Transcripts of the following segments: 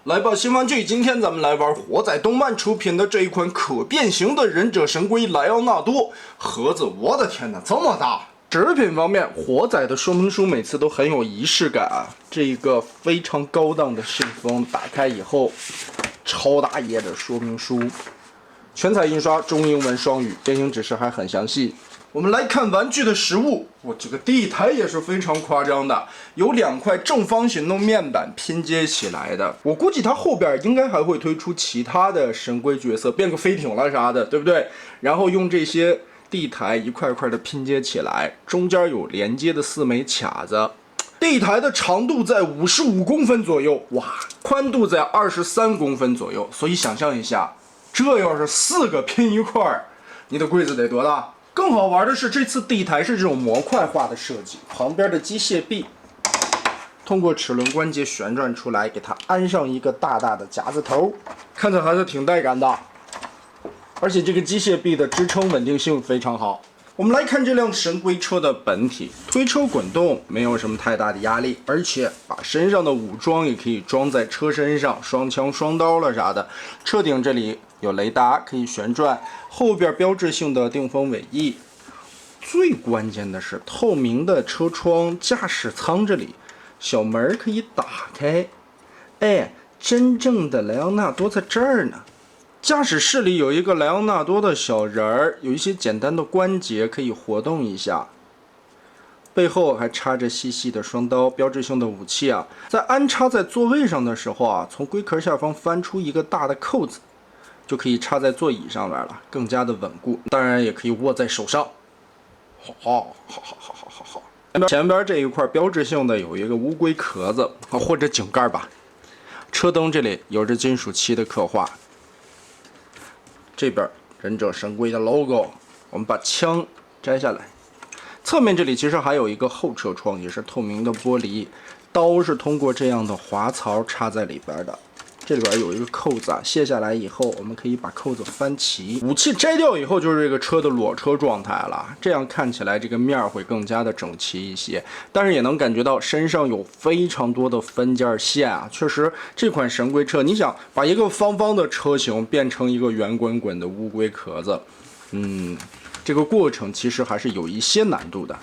来吧，新玩具！今天咱们来玩火仔动漫出品的这一款可变形的忍者神龟莱奥纳多盒子。我的天哪，这么大！纸品方面，火仔的说明书每次都很有仪式感啊。这一个非常高档的信封，打开以后，超大页的说明书，全彩印刷，中英文双语，变形指示还很详细。我们来看玩具的实物，这个地台也是非常夸张的，有2块正方形的面板拼接起来的。我估计它后边应该还会推出其他的神龟角色，变个飞艇了啥的，对不对？然后用这些地台一块块的拼接起来，中间有连接的4枚卡子。地台的长度在55公分左右，哇，宽度在23公分左右。所以想象一下，这要是4个拼一块，你的柜子得多大？更好玩的是，这次地台是这种模块化的设计，旁边的机械臂通过齿轮关节旋转出来，给它安上一个大大的夹子头，看着还是挺带感的。而且这个机械臂的支撑稳定性非常好。我们来看这辆神龟车的本体，推车滚动没有什么太大的压力，而且把身上的武装也可以装在车身上，双枪双刀了啥的。车顶这里有雷达可以旋转，后边标志性的定风尾翼。最关键的是透明的车窗，驾驶舱这里小门可以打开。哎，真正的莱昂纳多在这儿呢。驾驶室里有一个莱昂纳多的小人儿，有一些简单的关节可以活动一下。背后还插着细细的双刀，标志性的武器啊。在安插在座位上的时候啊，从龟壳下方翻出一个大的扣子，就可以插在座椅上面了，更加的稳固。当然也可以握在手上。好。前边这一块标志性的有一个乌龟壳子或者井盖吧。车灯这里有着金属漆的刻画。这边忍者神龟的 logo， 我们把枪摘下来。侧面这里其实还有一个后车窗，也是透明的玻璃，刀是通过这样的滑槽插在里边的。这里边有一个扣子啊，卸下来以后，我们可以把扣子翻齐。武器摘掉以后，就是这个车的裸车状态了。这样看起来，这个面会更加的整齐一些。但是也能感觉到身上有非常多的分件线啊。确实，这款神龟车，你想把一个方方的车型变成一个圆滚滚的乌龟壳子，这个过程其实还是有一些难度的。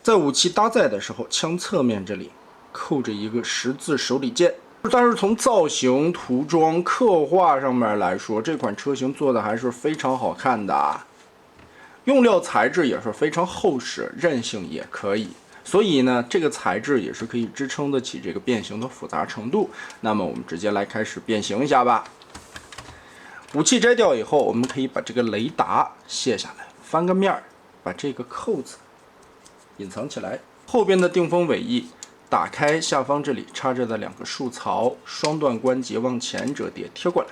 在武器搭载的时候，枪侧面这里扣着一个十字手里剑。但是从造型、涂装、刻画上面来说，这款车型做的还是非常好看的啊。用料材质也是非常厚实，韧性也可以，所以呢，这个材质也是可以支撑得起这个变形的复杂程度。那么我们直接来开始变形一下吧。武器摘掉以后，我们可以把这个雷达卸下来，翻个面儿，把这个扣子隐藏起来。后边的定风尾翼打开，下方这里插着的2个竖槽，双段关节往前折叠贴过来，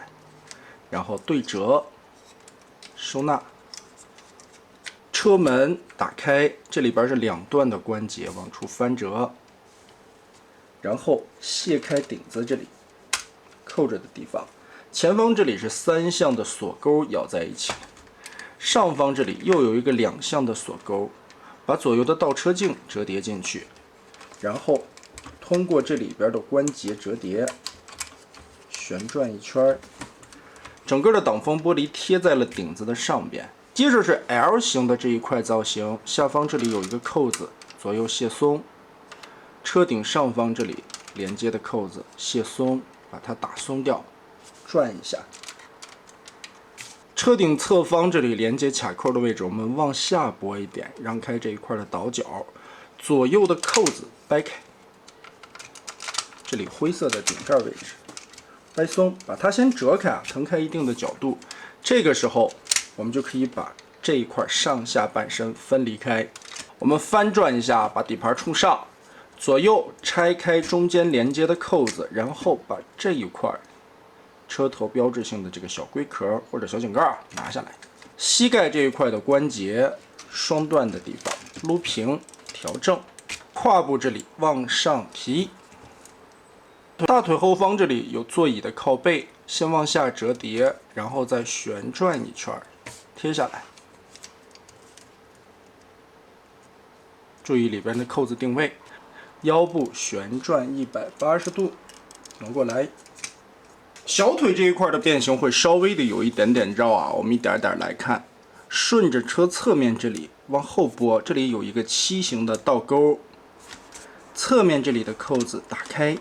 然后对折收纳。车门打开，这里边是2段的关节往出翻折，然后卸开顶子这里扣着的地方，前方这里是3项的锁钩咬在一起，上方这里又有一个2项的锁钩，把左右的倒车镜折叠进去，然后通过这里边的关节折叠旋转一圈，整个的挡风玻璃贴在了顶子的上边。接着是 L 型的这一块造型，下方这里有一个扣子，左右卸松，车顶上方这里连接的扣子卸松，把它打松掉，转一下。车顶侧方这里连接卡扣的位置，我们往下拨一点，让开这一块的倒角，左右的扣子掰开，这里灰色的顶盖位置掰松，把它先折开，腾开一定的角度。这个时候我们就可以把这一块上下半身分离开。我们翻转一下，把底盘冲上，左右拆开中间连接的扣子，然后把这一块车头标志性的这个小龟壳或者小井盖拿下来。膝盖这一块的关节双段的地方撸平调正，胯部这里往上提。大腿后方这里有座椅的靠背，先往下折叠，然后再旋转一圈，贴下来。注意里边的扣子定位，腰部旋转180度，挪过来，小腿这一块的变形会稍微的有一点点绕啊，我们一点点来看。顺着车侧面这里往后拨，这里有一个7形的倒钩，侧面这里的扣子打开。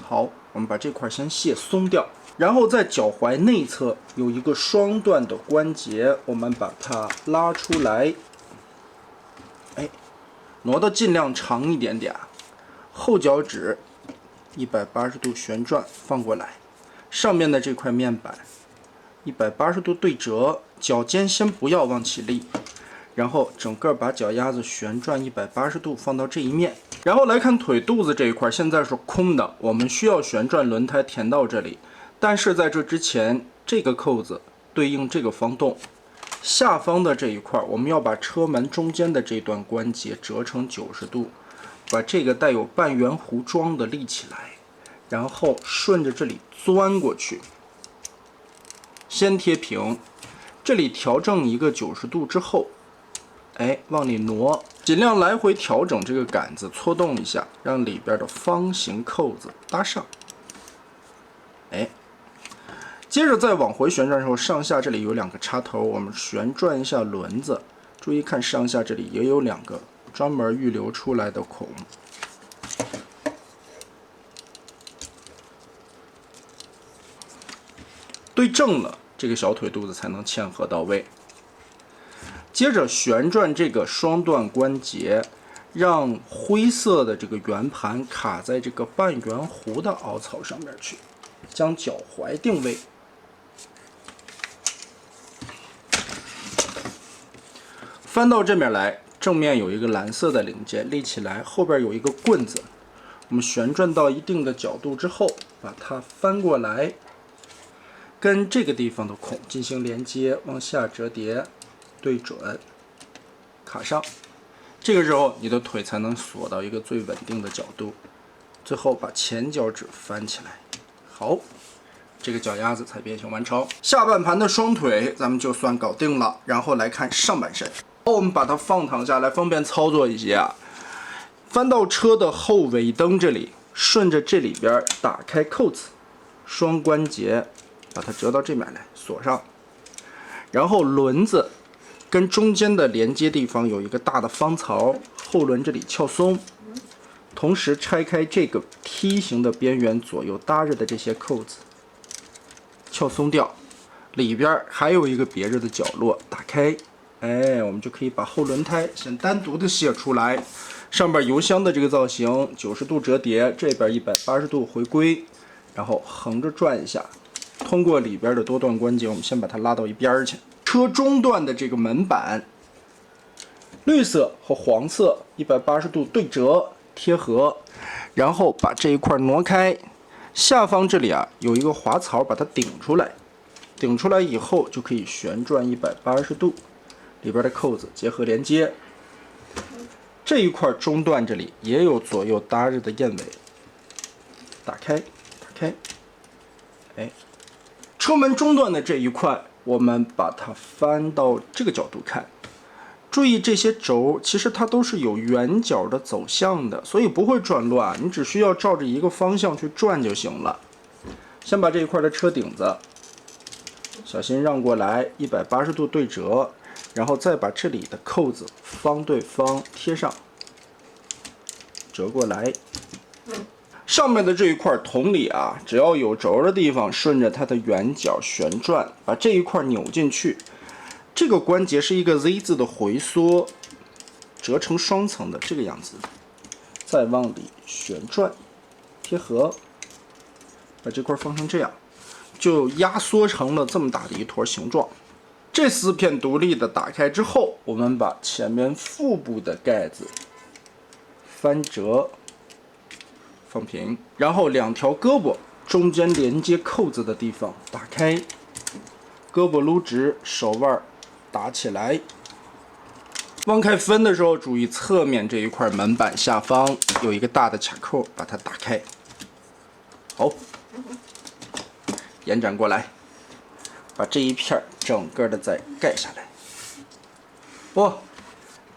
好，我们把这块先卸松掉，然后在脚踝内侧有一个双段的关节，我们把它拉出来，挪得尽量长一点点，后脚趾180度旋转放过来，上面的这块面板180度对折，脚尖先不要往起立，然后整个把脚丫子旋转180度放到这一面，然后来看腿肚子这一块，现在是空的，我们需要旋转轮胎填到这里，但是在这之前，这个扣子对应这个方洞，下方的这一块，我们要把车门中间的这段关节折成90度，把这个带有半圆弧状的立起来，然后顺着这里钻过去。先贴平，这里调整一个90度之后，往里挪，尽量来回调整这个杆子，搓动一下，让里边的方形扣子搭上。接着再往回旋转的时候，上下这里有2个插头，我们旋转一下轮子，注意看上下这里也有2个专门预留出来的孔。对正了，这个小腿肚子才能嵌合到位。接着旋转这个双段关节，让灰色的这个圆盘卡在这个半圆弧的凹槽上面去，将脚踝定位。翻到这面来，正面有一个蓝色的零件立起来，后边有一个棍子，我们旋转到一定的角度之后，把它翻过来，跟这个地方的孔进行连接，往下折叠，对准，卡上。这个时候你的腿才能锁到一个最稳定的角度。最后把前脚趾翻起来，好，这个脚丫子才变形完成。下半盘的双腿咱们就算搞定了，然后来看上半身。我们把它放躺下来，方便操作一些啊。翻到车的后尾灯这里，顺着这里边打开扣子，双关节把它折到这面来锁上，然后轮子跟中间的连接地方有一个大的方槽，后轮这里撬松，同时拆开这个梯形的边缘左右搭着的这些扣子，撬松掉，里边还有一个别着的角落，打开，我们就可以把后轮胎先单独的卸出来，上边油箱的这个造型90度折叠，这边180度回归，然后横着转一下，通过里边的多段关节，我们先把它拉到一边去。车中段的这个门板，绿色和黄色180度对折贴合，然后把这一块挪开，下方这里啊有一个滑槽，把它顶出来，顶出来以后就可以旋转180度，里边的扣子结合连接。这一块中段这里也有左右搭着的燕尾，打开，打开，车门中段的这一块，我们把它翻到这个角度看。注意这些轴其实它都是有圆角的走向的，所以不会转乱，你只需要照着一个方向去转就行了。先把这一块的车顶子小心让过来，180度对折，然后再把这里的扣子方对方贴上，折过来。上面的这一块同理啊，只要有轴的地方，顺着它的圆角旋转，把这一块扭进去。这个关节是一个 Z 字的回缩，折成双层的这个样子，再往里旋转，贴合，把这块放成这样，就压缩成了这么大的一坨形状。这4片独立的打开之后，我们把前面腹部的盖子翻折放平，然后2条胳膊中间连接扣子的地方打开，胳膊撸直，手腕打起来。往开分的时候，注意侧面这一块门板下方有一个大的卡扣，把它打开。好，延展过来，把这一片整个的再盖下来。哇，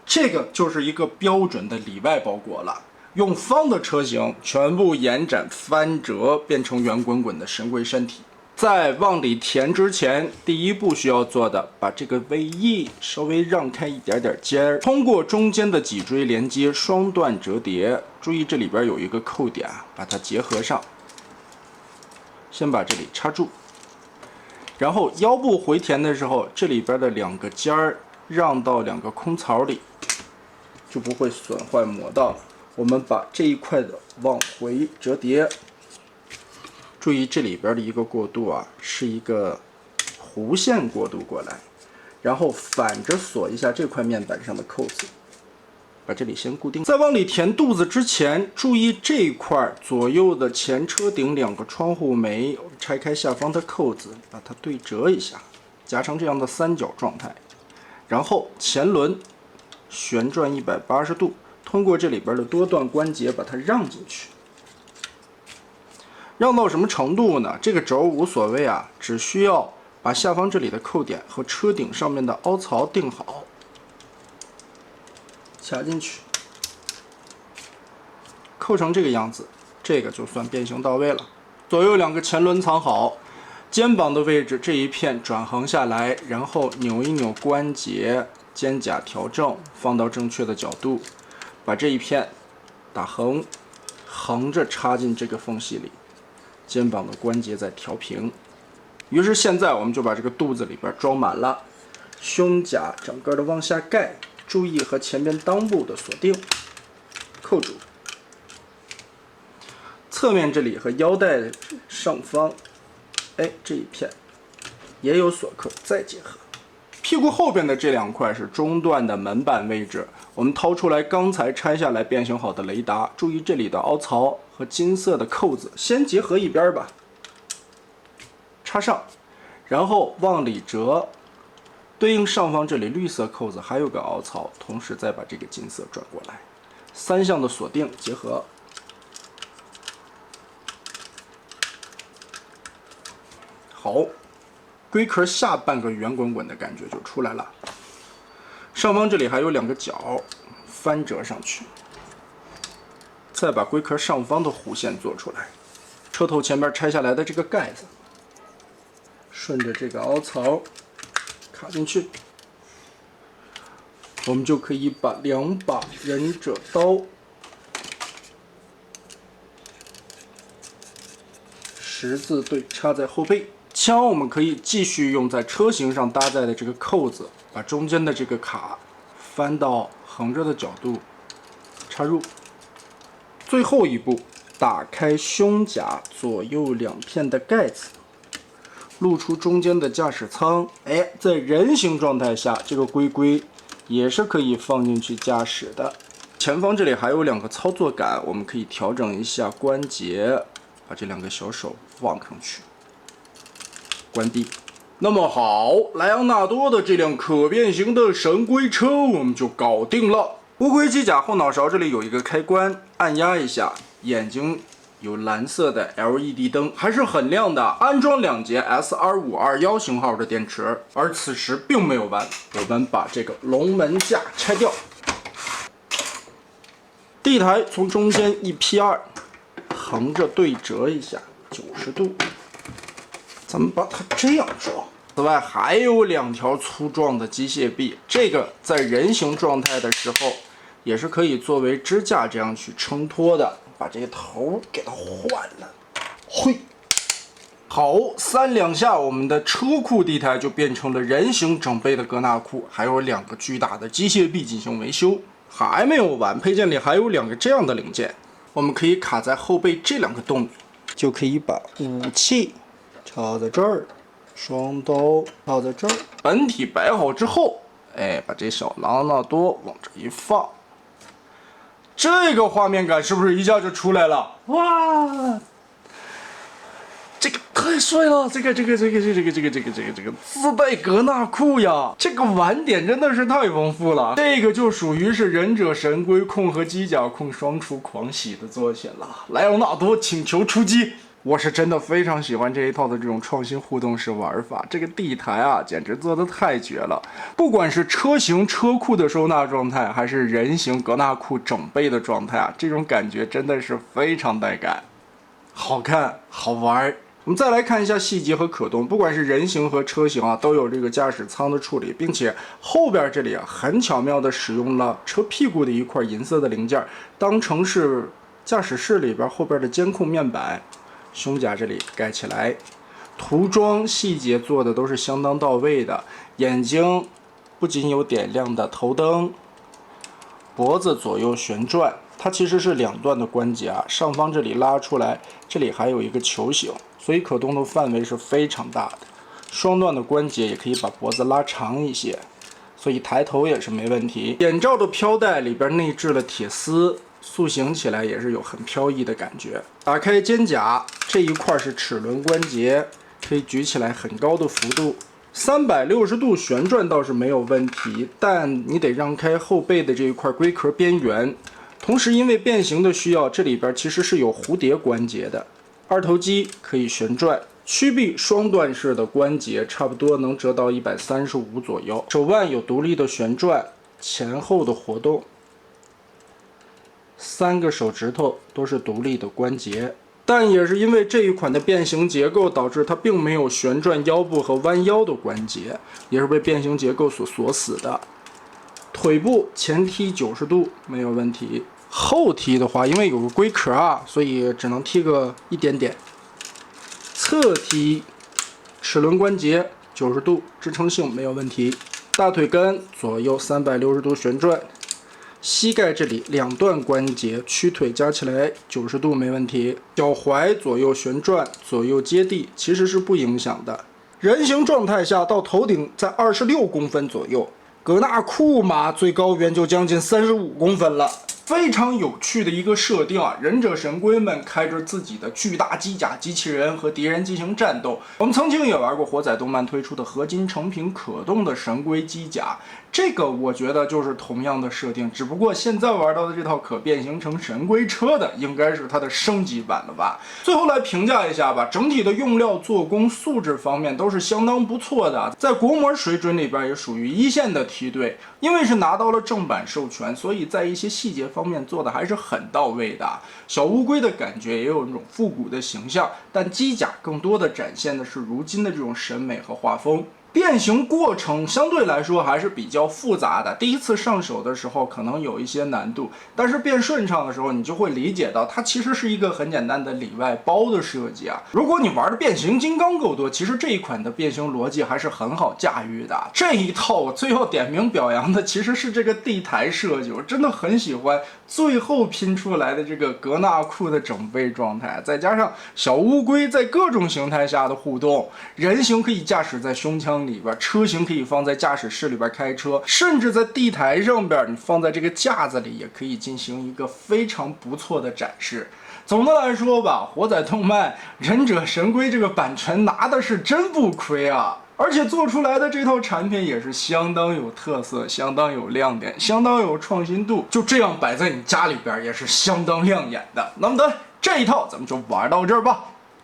这个就是一个标准的里外包裹了。用方的车型全部延展翻折，变成圆滚滚的神龟身体。在往里填之前，第一步需要做的，把这个尾翼稍微让开一点点尖儿，通过中间的脊椎连接双段折叠。注意这里边有一个扣点，把它结合上。先把这里插住，然后腰部回填的时候，这里边的2个尖儿让到2个空槽里，就不会损坏磨到了。我们把这一块的往回折叠。注意这里边的一个过渡啊，是一个弧线过渡过来，然后反着锁一下这块面板上的扣子，把这里先固定。在往里填肚子之前，注意这一块左右的前车顶2个窗户眉，拆开下方的扣子，把它对折一下，夹成这样的三角状态。然后前轮旋转180度，通过这里边的多段关节把它让进去。让到什么程度呢？这个轴无所谓啊，只需要把下方这里的扣点和车顶上面的凹槽定好，卡进去，扣成这个样子，这个就算变形到位了。左右2个前轮藏好，肩膀的位置这一片转横下来，然后扭一扭关节，肩胛调正，放到正确的角度，把这一片打横，横着插进这个缝隙里。肩膀的关节再调平，于是现在我们就把这个肚子里边装满了，胸甲整个的往下盖，注意和前边裆部的锁定，扣住。侧面这里和腰带的上方，这一片也有锁扣，再结合。屁股后边的这2块是中段的门板位置，我们掏出来刚才拆下来变形好的雷达，注意这里的凹槽和金色的扣子，先结合一边吧，插上，然后往里折，对应上方这里绿色扣子还有个凹槽，同时再把这个金色转过来，3项的锁定结合。好，龟壳下半个圆滚滚的感觉就出来了。上方这里还有2个角，翻折上去，再把龟壳上方的弧线做出来。车头前面拆下来的这个盖子，顺着这个凹槽卡进去，我们就可以把2把忍者刀十字对插在后背。枪我们可以继续用在车型上搭载的这个扣子，把中间的这个卡翻到横着的角度，插入。最后一步，打开胸甲左右2片的盖子，露出中间的驾驶舱。在人形状态下，这个龟也是可以放进去驾驶的。前方这里还有2个操作杆，我们可以调整一下关节，把这2个小手放上去。关闭。那么好，莱昂纳多的这辆可变形的神龟车我们就搞定了。乌龟机甲后脑勺这里有一个开关，按压一下，眼睛有蓝色的 LED 灯，还是很亮的。安装2节 SR521 型号的电池。而此时并没有完，我们把这个龙门架拆掉，地台从中间一劈二，横着对折一下90度。咱们把它这样装。此外还有2条粗壮的机械臂，这个在人形状态的时候也是可以作为支架这样去撑托的。把这个头给它换了，嘿，好，3两下，我们的车库地台就变成了人形整备的格纳库，还有2个巨大的机械臂进行维修。还没有完，配件里还有2个这样的零件，我们可以卡在后背这2个洞里，就可以把武器插在这儿，双刀插在这儿。本体摆好之后，把这小朗纳多往这一放，这个画面感是不是一下就出来了？哇，这个太帅了！这个自带格纳库呀，这个玩点真的是太丰富了。这个就属于是忍者神龟控和机甲控双出狂喜的作品了。莱昂纳多请求出击！我是真的非常喜欢这一套的这种创新互动式玩法，这个地台啊，简直做的太绝了！不管是车型车库的收纳状态，还是人形格纳库整备的状态啊，这种感觉真的是非常带感，好看好玩。我们再来看一下细节和可动，不管是人形和车型啊，都有这个驾驶舱的处理，并且后边这里啊，很巧妙的使用了车屁股的一块银色的零件，当成是驾驶室里边后边的监控面板。胸甲这里盖起来，涂装细节做的都是相当到位的。眼睛不仅有点亮的头灯，脖子左右旋转，它其实是两段的关节啊，上方这里拉出来，这里还有一个球形，所以可动的范围是非常大的。双段的关节也可以把脖子拉长一些，所以抬头也是没问题。眼罩的飘带里边内置了铁丝。塑形起来也是有很飘逸的感觉。打开肩胛这一块是齿轮关节，可以举起来很高的幅度。360度旋转倒是没有问题，但你得让开后背的这一块龟壳边缘。同时，因为变形的需要，这里边其实是有蝴蝶关节的。二头肌可以旋转，曲臂双段式的关节差不多能折到135左右。手腕有独立的旋转，前后的活动。3个手指头都是独立的关节，但也是因为这一款的变形结构，导致它并没有旋转腰部和弯腰的关节，也是被变形结构所锁死的。腿部前踢90度没有问题，后踢的话，因为有个龟壳啊，所以只能踢个一点点。侧踢齿轮关节90度，支撑性没有问题。大腿根左右360度旋转。膝盖这里两段关节，屈腿加起来90度没问题。脚踝左右旋转，左右接地，其实是不影响的。人形状态下到头顶在26公分左右，格纳库嘛，最高远就将近35公分了。非常有趣的一个设定啊！忍者神龟们开着自己的巨大机甲机器人和敌人进行战斗。我们曾经也玩过火彩动漫推出的合金成品可动的神龟机甲，这个我觉得就是同样的设定，只不过现在玩到的这套可变形成神龟车的，应该是它的升级版了吧？最后来评价一下吧，整体的用料、做工、素质方面都是相当不错的，在国模水准里边也属于一线的梯队。因为是拿到了正版授权，所以在一些细节方面做的还是很到位的。小乌龟的感觉也有那种复古的形象，但机甲更多的展现的是如今的这种审美和画风。变形过程相对来说还是比较复杂的，第一次上手的时候可能有一些难度，但是变顺畅的时候你就会理解到它其实是一个很简单的里外包的设计啊。如果你玩的变形金刚够多，其实这一款的变形逻辑还是很好驾驭的。这一套我最要点名表扬的其实是这个地台设计，我真的很喜欢最后拼出来的这个格纳库的整备状态，再加上小乌龟在各种形态下的互动，人形可以驾驶在胸腔里边，车型可以放在驾驶室里边开车，甚至在地台上边，你放在这个架子里也可以进行一个非常不错的展示。总的来说吧，火彩动漫忍者神龟这个版权拿的是真不亏啊！而且做出来的这套产品也是相当有特色，相当有亮点，相当有创新度，就这样摆在你家里边也是相当亮眼的。那么的这一套咱们就玩到这儿吧。